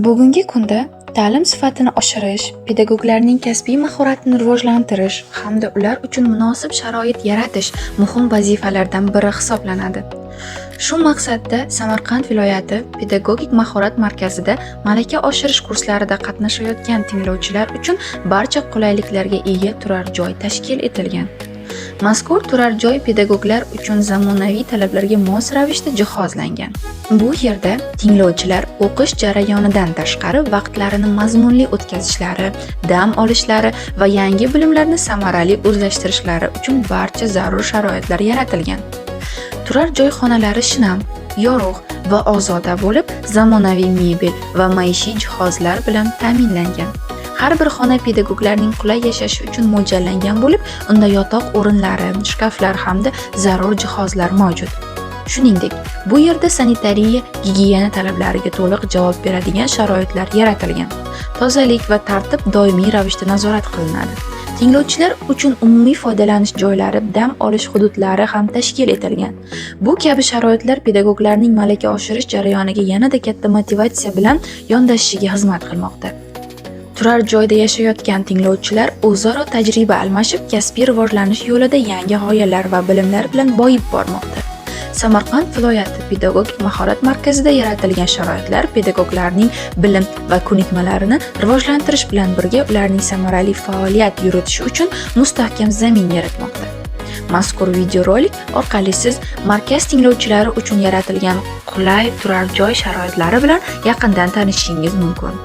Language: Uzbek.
Bugungi kunda ta'lim sifatini oshirish, pedagoglarning kasbiy mahoratini rivojlantirish hamda ular uchun munosib sharoit yaratish muhim vazifalardan biri hisoblanadi. Shu maqsadda Samarqand viloyati Pedagogik mahorat markazida malaka oshirish kurslarida qatnashayotgan tinglovchilar uchun barcha qulayliklarga ega turar joy tashkil etilgan. Mazkur turar joy pedagoglar uchun zamonaviy talablarga mos ravishda jihozlangan. Bu yerda tinglovchilar o'qish jarayonidan tashqari vaqtlarini mazmunli o'tkazishlari, dam olishlari va yangi bilimlarni samarali o'zlashtirishlari uchun barcha zarur sharoitlar yaratilgan. Turar joy xonalari shinam, yorug' va ozoda bo'lib, zamonaviy mebel va maishiy jihozlar bilan ta'minlangan. Har bir xona pedagoglarning qulay yashashi uchun mo'ljallangan bo'lib, unda yotoq o'rinlari, shkaflar hamda zarur jihozlar mavjud. Shuningdek, bu yerda sanitariya, gigiyena talablariga to'liq javob beradigan sharoitlar yaratilgan. Tozalik va tartib doimiy ravishda nazorat qilinadi. Tinglovchilar uchun umumiy foydalanish joylari, dam olish hududlari ham tashkil etilgan. Bu kabi sharoitlar pedagoglarning malaka oshirish jarayoniga yanada katta motivatsiya bilan yondashishiga xizmat qilmoqda. Turar joyda yashayotgan tinglovchilar o'zaro tajriba almashib, kasbiy rivojlanish yo'lida yangi g'oyalar va bilimlar bilan boyib bormoqda. Samarqand viloyati Pedagogik mahorat markazida yaratilgan sharoitlar pedagoglarning bilim va ko'nikmalarini rivojlantirish bilan birga ularning samarali faoliyat yuritishi uchun mustahkam zamin yaratmoqda. Mazkur videorolik orqali siz markaz tinglovchilari uchun yaratilgan qulay turar joy sharoitlari bilan yaqindan tanishishingiz mumkin.